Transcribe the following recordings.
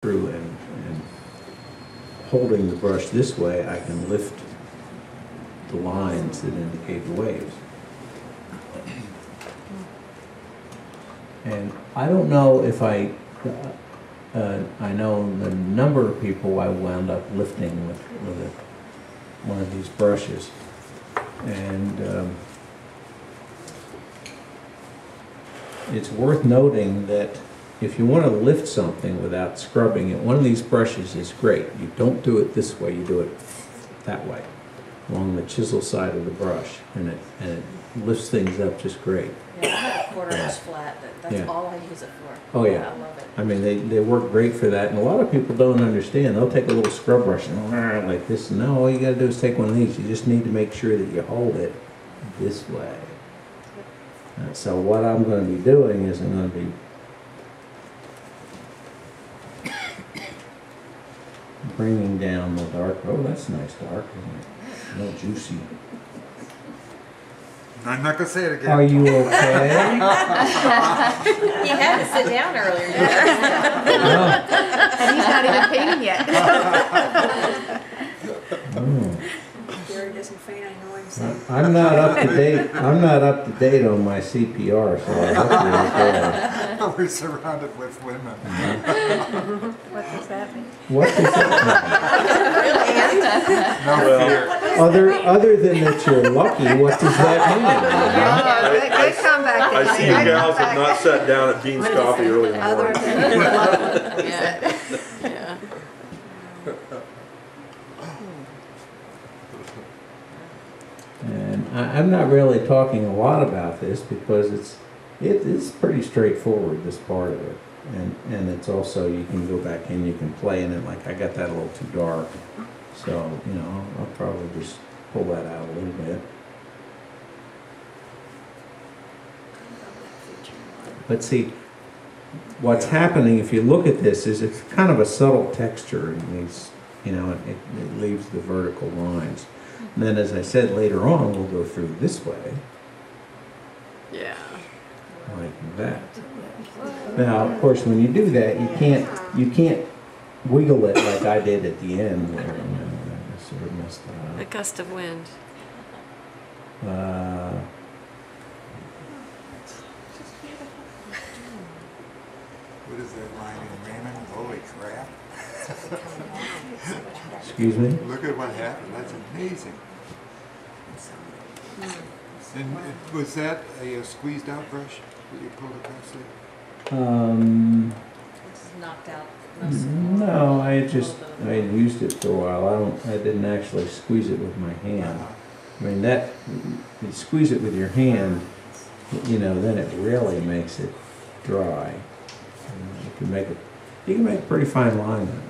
through and holding the brush this way, I can lift the lines that indicate the waves. And I don't know if I know the number of people I wound up lifting with one of these brushes. And it's worth noting that if you want to lift something without scrubbing it, one of these brushes is great. You don't do it this way, you do it that way, along the chisel side of the brush, and it lifts things up just great. Yeah, I have a quarter-inch flat. That's all I use it for. Oh yeah. I love it. I mean, they work great for that, and a lot of people don't understand. They'll take a little scrub brush and like this. No, all you got to do is take one of these. You just need to make sure that you hold it this way. So what I'm going to be doing is I'm going to be bringing down the dark. Oh, that's nice dark, isn't it? No juicy. I'm not going to say it again. Are you okay? He had to sit down earlier. And he's not even painting yet. Gary doesn't faint, I know him, so. I'm not up to date. I'm not up to date on my CPR, so I hope you're okay. We're surrounded with women. What does that mean? What does that No fear. mean? Other than that you're lucky, what does that mean? Good comeback. I see you gals have not sat down at Dean's Coffee early in the Other morning. than lovely. Yeah. And I'm not really talking a lot about this because it's pretty straightforward, this part of it. And it's also, you can go back in, you can play in it. Like I got that a little too dark. So, you know, I'll probably just pull that out a little bit. But see, what's happening, if you look at this, is it's kind of a subtle texture in these, you know, it leaves the vertical lines. And then, as I said, later on, we'll go through this way. Yeah. Like that. Now, of course, when you do that, you can't wiggle it like I did at the end where I sort of messed that A up. gust of wind. What is that line in Raymond? Holy crap. Excuse me? Look at what happened. That's amazing. And was that a squeezed out brush that you pulled across there? Just knocked out. No, I had used it for a while. I didn't actually squeeze it with my hand. I mean, you squeeze it with your hand, you know, then it really makes it dry. You can make a pretty fine line that way.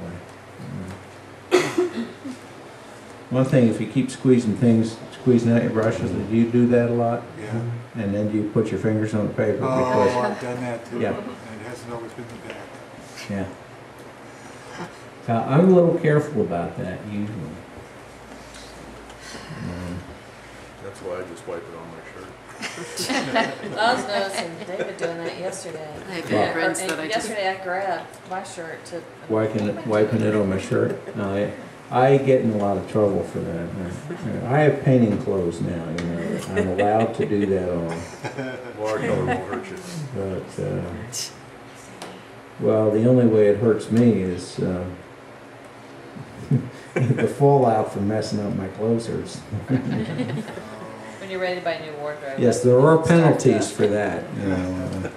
One thing, if you keep squeezing out your brushes, do you do that a lot? Yeah. And then do you put your fingers on the paper? Oh, I've done that too. Yeah. And it hasn't always been the back. Yeah. I'm a little careful about that usually. That's why I just wipe it on my shirt. I was noticing David doing that yesterday. I have Wow. friends that I just... Yesterday I grabbed my shirt to... Wiping it on my shirt. No, I get in a lot of trouble for that. I have painting clothes now, you know. I'm allowed to do that on. Watercolor won't hurt you. But, well, the only way it hurts me is the fallout from messing up my clothes hurts. When you're ready to buy a new wardrobe. Yes, there are penalties for that, you know.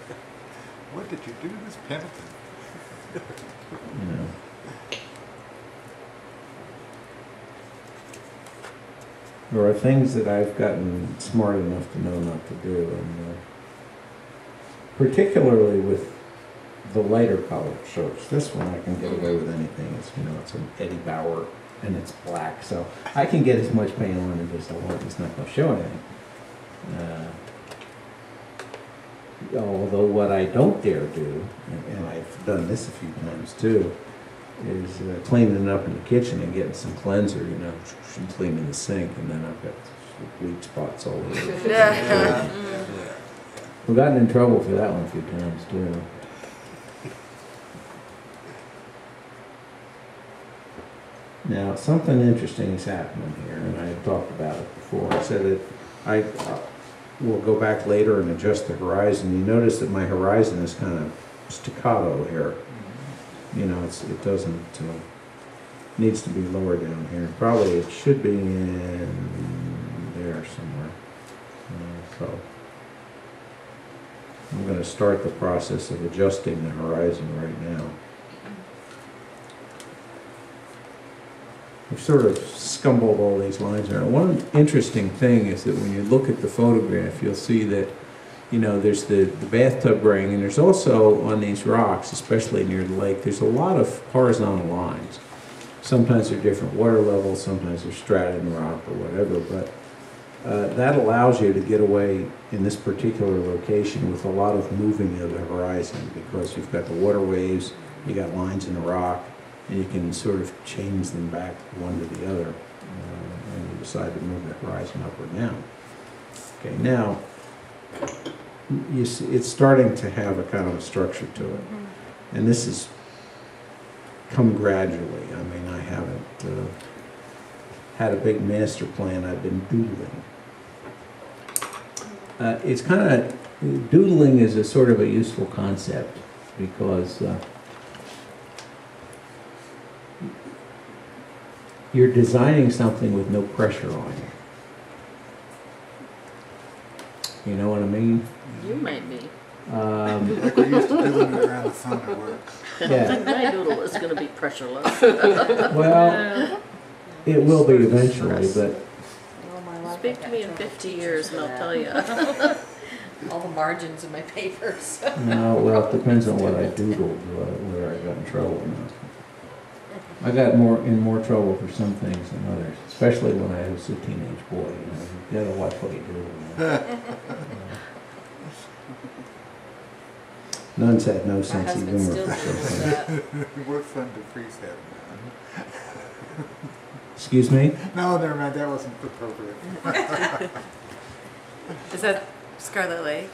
What did you do to this penalty? You know. There are things that I've gotten smart enough to know not to do, and particularly with the lighter colored shirts. This one I can get away with anything. It's, you know, it's an Eddie Bauer and it's black, so I can get as much paint on as I want. It's not going to show anything. Although what I don't dare do, and I've done this a few times too, is cleaning it up in the kitchen and getting some cleanser, you know, and cleaning the sink, and then I've got bleach spots all over. Yeah. We've gotten in trouble for that one a few times too. Now, something interesting is happening here, and I had talked about it before. I said that I will go back later and adjust the horizon. You notice that my horizon is kind of staccato here. You know, it doesn't, needs to be lower down here. Probably it should be in there somewhere. So I'm going to start the process of adjusting the horizon right now. We've sort of scumbled all these lines around. One interesting thing is that when you look at the photograph, you'll see that, you know, there's the bathtub ring, and there's also on these rocks, especially near the lake, there's a lot of horizontal lines. Sometimes they're different water levels, sometimes they're strata in rock or whatever, but that allows you to get away in this particular location with a lot of moving of the horizon, because you've got the water waves, you got lines in the rock, and you can sort of change them back one to the other, and you decide to move the horizon up or down. Okay, now, you see, it's starting to have a kind of a structure to it, and this has come gradually. I mean, I haven't had a big master plan. I've been doodling. It's kind of, doodling is a sort of a useful concept, because you're designing something with no pressure on you. You know what I mean? You might be. Like we used to doing it around the fireworks. Yeah. My doodle is going to be pressureless. Well, it will be eventually, but All my life Speak I've to got me in trouble 50 teaching years for and I'll that. tell you. All the margins in my papers. no, well, it depends on what I doodled, whether I got in trouble or not. I got in more trouble for some things than others, especially when I was a teenage boy. You know, you gotta watch what you do. Nuns had no My sense of husband humor still for doodles some things. that. We're fun to freeze that. Excuse me? No, never mind, that wasn't appropriate. Is that Scarlet Lake?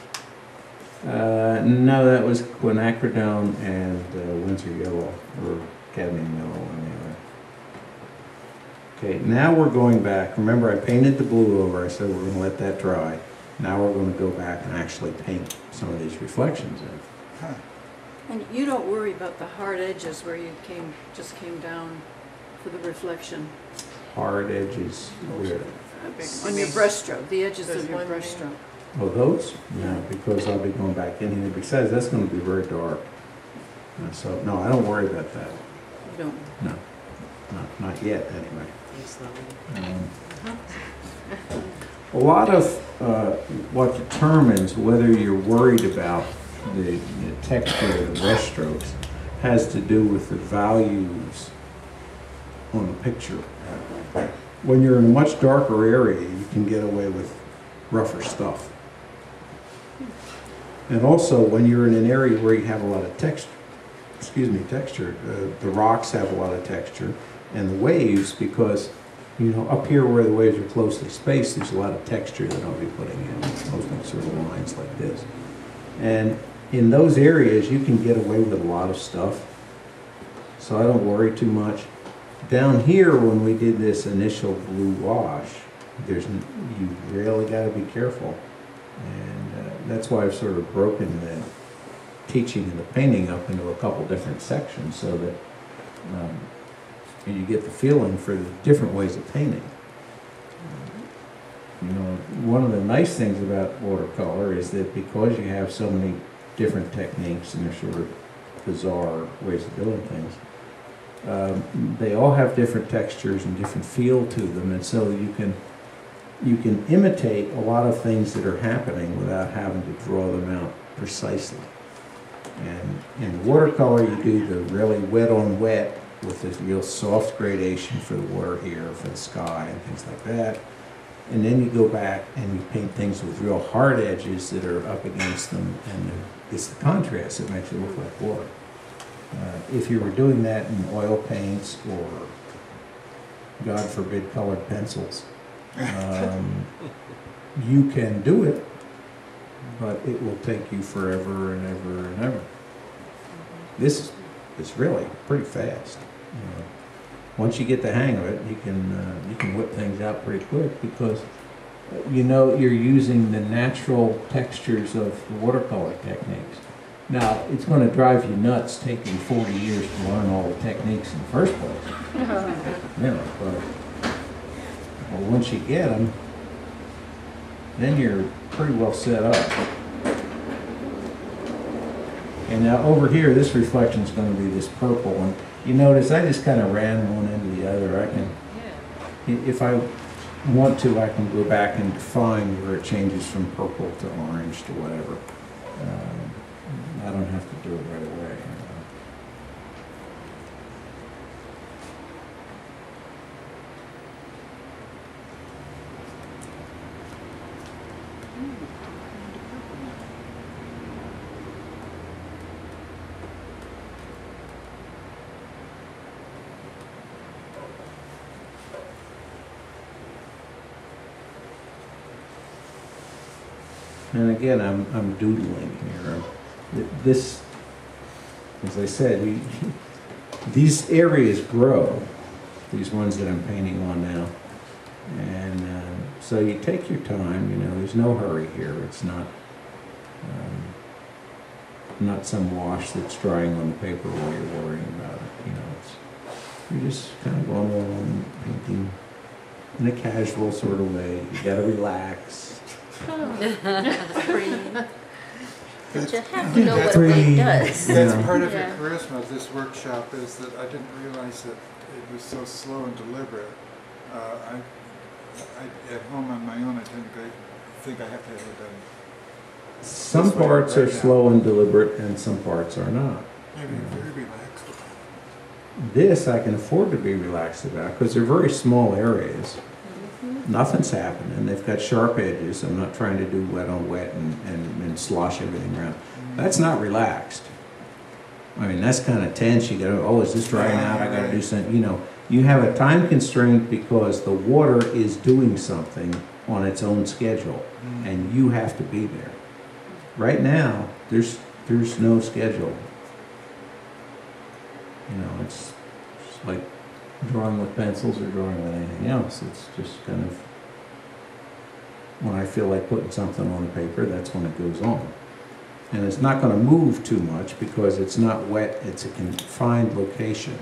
No, that was quinacridone and Windsor yellow, or cadmium yellow on the other. Okay, now we're going back. Remember, I painted the blue over. I said we're going to let that dry. Now we're going to go back and actually paint some of these reflections in. Huh. And you don't worry about the hard edges where you just came down for the reflection Hard edges, where? on your brushstroke, the edges There's of your one brushstroke. Oh, those? No, because I'll be going back in here. Besides, that's going to be very dark. So, no, I don't worry about that. You don't. No, not yet, anyway. A lot of what determines whether you're worried about the texture of the brush strokes has to do with the values on the picture. When you're in a much darker area, you can get away with rougher stuff. And also, when you're in an area where you have a lot of texture, the rocks have a lot of texture, and the waves, because, you know, up here where the waves are closely spaced, there's a lot of texture that I'll be putting in, mostly sort of lines like this. And in those areas, you can get away with a lot of stuff, so I don't worry too much. Down here, when we did this initial blue wash, you really got to be careful, and that's why I've sort of broken the teaching and the painting up into a couple different sections, so that you get the feeling for the different ways of painting. You know, one of the nice things about watercolor is that because you have so many different techniques and they're sort of bizarre ways of doing things, they all have different textures and different feel to them, and so you can imitate a lot of things that are happening without having to draw them out precisely. And in watercolor, you do the really wet on wet with this real soft gradation for the water here, for the sky, and things like that. And then you go back and you paint things with real hard edges that are up against them, and it's the contrast that makes it look like water. If you were doing that in oil paints or, God forbid, colored pencils, you can do it, but it will take you forever and ever and ever. This is really pretty fast. You know. once you get the hang of it, you can whip things out pretty quick because you know you're using the natural textures of the watercolor techniques. Now, it's going to drive you nuts taking 40 years to learn all the techniques in the first place. You know, but well, once you get them, then you're pretty well set up. And now over here, this reflection is going to be this purple one. You notice I just kind of ran one into the other. I can, if I want to, I can go back and define where it changes from purple to orange to whatever. I don't have to do it right away. And again, I'm doodling here. This, as I said, these areas grow, these ones that I'm painting on now. And so you take your time, you know, there's no hurry here. It's not some wash that's drying on the paper while you're worrying about it. You know, you're just kind of going along, painting in a casual sort of way. You gotta relax. But you have to know what it does. That's Yeah. part of your charisma of this workshop, is that I didn't realize that it was so slow and deliberate. At home on my own, I think I have to have it done. Some This way, parts are right now. slow and deliberate, and some parts are not. Maybe very relaxed about it. This I can afford to be relaxed about because they're very small areas. Nothing's happening. They've got sharp edges. I'm not trying to do wet on wet and slosh everything around. That's not relaxed. I mean, that's kind of tense. You go, oh, is this drying out? I got to do something. You know, you have a time constraint because the water is doing something on its own schedule, and you have to be there. Right now, there's no schedule. You know, it's like drawing with pencils or drawing with anything else. It's just kind of, when I feel like putting something on the paper, that's when it goes on. And it's not going to move too much because it's not wet, it's a confined location.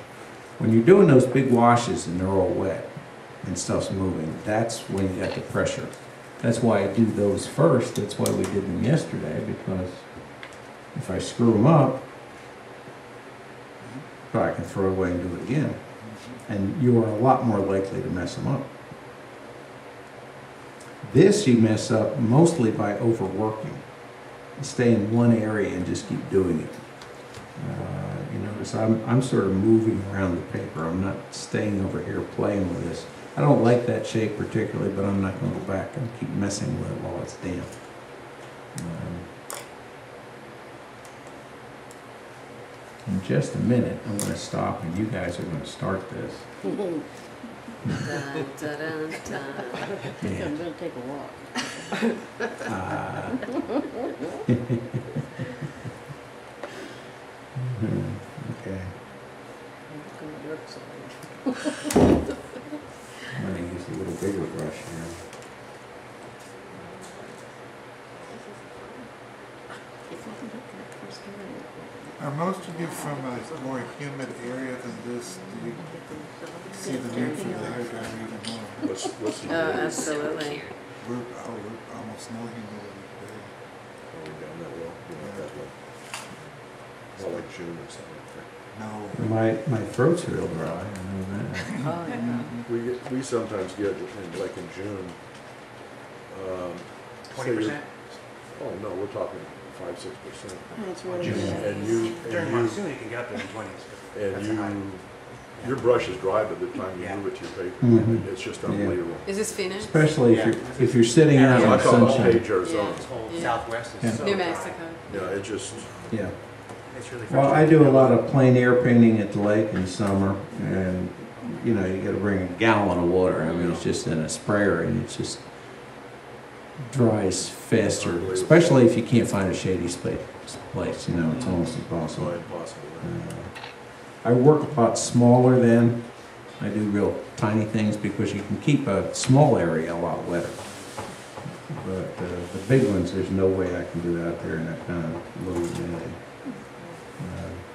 When you're doing those big washes and they're all wet and stuff's moving, that's when you got the pressure. That's why I do those first. That's why we did them yesterday, because if I screw them up, I can throw it away and do it again. And you are a lot more likely to mess them up. This you mess up mostly by overworking. You stay in one area and just keep doing it. You notice I'm sort of moving around the paper. I'm not staying over here playing with this. I don't like that shape particularly, but I'm not going to go back and keep messing with it while it's damp. In just a minute, I'm going to stop and you guys are going to start this. Dun, dun, dun, dun. I think I'm gonna take a walk. Okay. It's gonna work so I'm going to use a little bigger brush here. Are most of you from a more humid area than this? Do you see the need for the hairdryer even more? What's the Oh, absolutely. We're almost no humidity today. Oh, down that low? Not that low. It's not like June or something like No. My throat's real dry, I know that. Oh, yeah. that. We sometimes get, like in June, 20%? Oh, no, we're talking 5-6%. That's really June. good. During monsoon, you can get up to the 20s. That's a high. Your brush is dry by the time you Yeah. move it to your paper. Mhm. It's just Yeah. unbelievable. Is this Phoenix? Especially Yeah. if you're sitting out in I the call it all sunshine. page Arizona. This whole Yeah. southwest is Yeah. so New dry. Mexico. Yeah, it just, Yeah. It's really Well, I frustrating. do a lot of plein air painting at the lake in summer, and you know, you got to bring a gallon of water. I mean, it's just in a sprayer, and it just dries faster. Especially if you can't find a shady place. You know, it's almost so impossible. impossible. I work a lot smaller then, I do real tiny things because you can keep a small area a lot wetter. But the big ones, there's no way I can do out there in that kind of low humidity.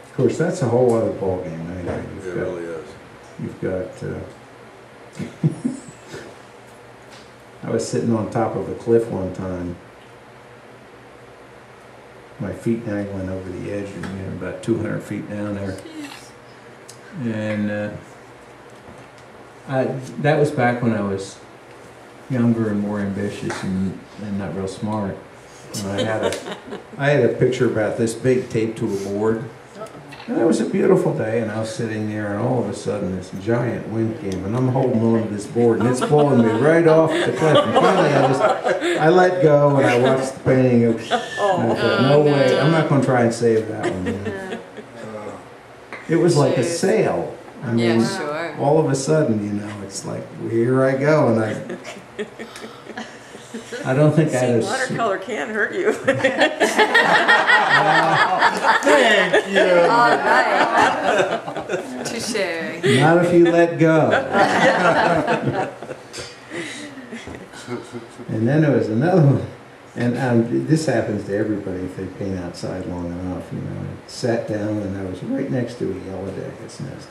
Of course, that's a whole other ballgame anyway. It really is. You've got, I was sitting on top of a cliff one time, my feet dangling over the edge, about 200 feet down there. And that was back when I was younger and more ambitious and not real smart. And I had a picture about this big taped to a board. And it was a beautiful day, and I was sitting there, and all of a sudden this giant wind came, and I'm holding on to this board, and it's pulling me right off the cliff. And finally I let go, and I watched the painting, and I thought, no way, I'm not going to try and save that one. It was like a sail. I mean, Yeah, sure. all of a sudden, it's like, here I go, and I don't think I had a... Watercolor can hurt you. Thank you. All right. Touche. Not if you let go. And then there was another one, and this happens to everybody if they paint outside long enough. I sat down, and I was right next to a yellow jacket's nest.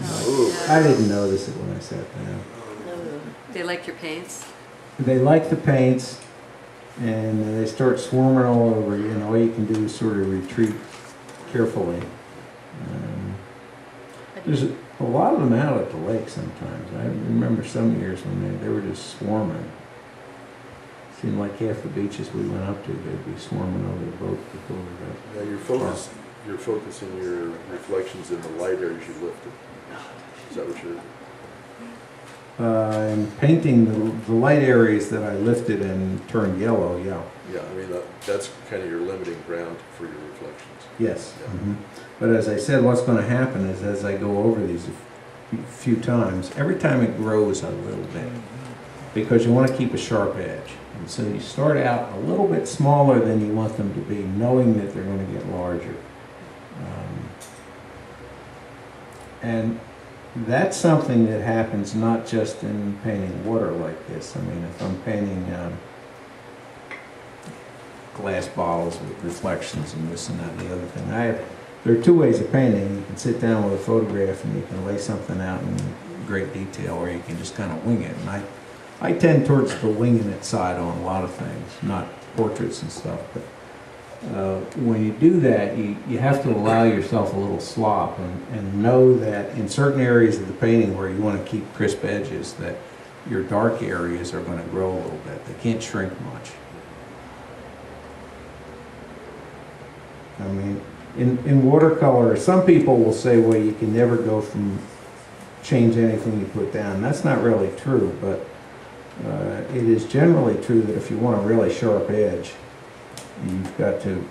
I didn't notice it when I sat down. They like your paints? They like the paints, and they start swarming all over you, and all you can do is sort of retreat carefully. There's a lot of them out at the lake sometimes. I remember some years when they were just swarming. It seemed like half the beaches we went up to, they'd be swarming over the boat before we got. Now you're focusing your reflections in the light areas you lifted. Is that what you're? I'm painting the light areas that I lifted and turned yellow, yeah. Yeah, I mean, that's kind of your limiting ground for your reflections. Yes. Yeah. But as I said, what's going to happen is as I go over these a few times, every time it grows a little bit, because you want to keep a sharp edge. And so you start out a little bit smaller than you want them to be, knowing that they're going to get larger. And that's something that happens not just in painting water like this. I mean, if I'm painting glass bottles with reflections and this and that and the other thing, there are two ways of painting. You can sit down with a photograph and you can lay something out in great detail, or you can just kind of wing it. And I tend towards the winging it side on a lot of things, not portraits and stuff, but when you do that, you have to allow yourself a little slop and know that in certain areas of the painting where you want to keep crisp edges, that your dark areas are going to grow a little bit. They can't shrink much. I mean, in watercolor, some people will say, well, you can never go from change anything you put down. That's not really true, but it is generally true that if you want a really sharp edge, you've got to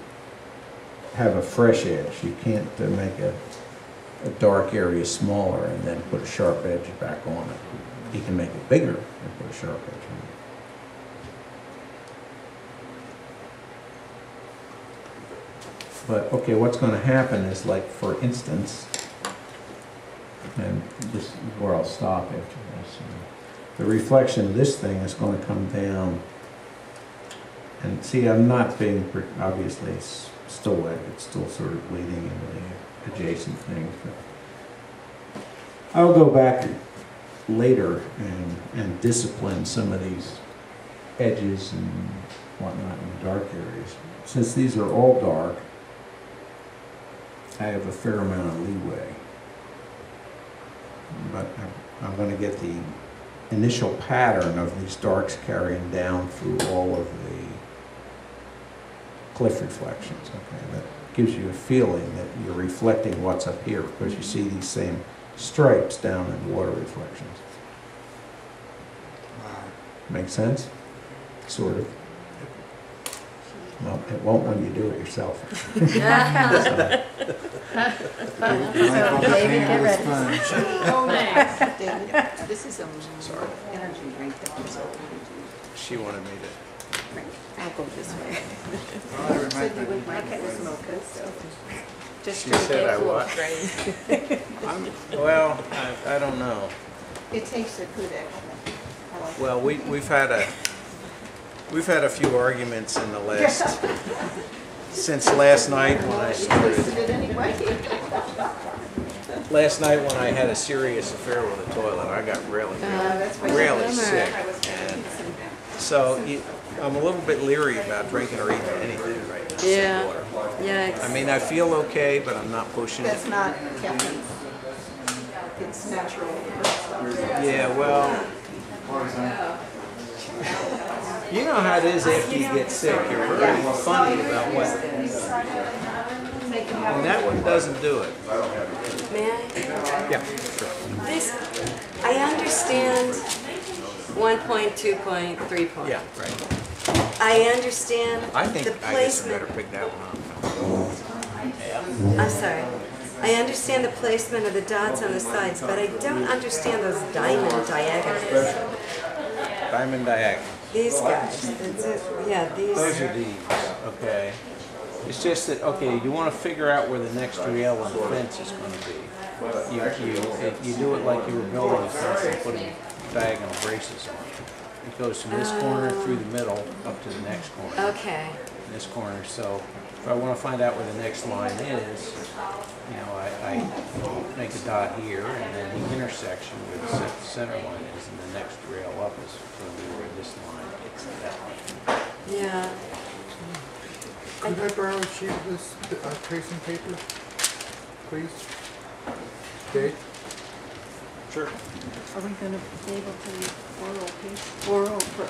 have a fresh edge. You can't make a dark area smaller and then put a sharp edge back on it. You can make it bigger and put a sharp edge on it. But okay, what's going to happen is, like, for instance, and this is where I'll stop after this, the reflection of this thing is going to come down. And see, I'm not being, obviously it's still wet, it's still sort of bleeding into the adjacent things. But I'll go back later and discipline some of these edges and whatnot in the dark areas. Since these are all dark, I have a fair amount of leeway. But I'm going to get the initial pattern of these darks carrying down through all of the cliff reflections. Okay, that gives you a feeling that you're reflecting what's up here, because you see these same stripes down in water reflections. Make sense? Sort of. Well, it won't when you do it yourself. David, get ready. Oh, nice. David, this is a energy drink that was over. She wanted me to. I'll go this way. Oh, I Said you remember. wouldn't mind this mocha, so. Just She drink said it I full what? of grain. Well, I don't know. It takes a good excellent. I like it. Well, we've had a few arguments in the last since last night when I started. Tasted it anyway. Last night when I had a serious affair with the toilet, I got really That's why really bummer. sick. And so I'm a little bit leery about drinking or eating anything right now. Yeah. Water. Yeah. I mean, I feel okay, but I'm not pushing That's it. not caffeine. It's natural. Yeah, well, you know how it is after you get sick. You're very funny about what. And that one doesn't do it. May I? Yeah, sure. This, I understand 1 point, 2 point, 3 point. Yeah, right. I understand I think the I guess I placement. better pick that one up. I'm sorry. I understand the placement of the dots on the sides, but I don't understand those diamond diagonals. Diamond diagonal. These guys. Yeah, these. Those are these, okay. It's just that, okay, you want to figure out where the next rail on the fence is going to be. You do it like you were building a fence and putting diagonal braces on it. It goes from this corner through the middle up to the next corner. Okay. This corner, so if I want to find out where the next line is, you know, I make a dot here, and then the intersection where the center line is, and the next rail up is going to be where this line is, that line. Yeah. Could I borrow a sheet of this tracing paper, please? Dave? Sure. Are we gonna be able to oral for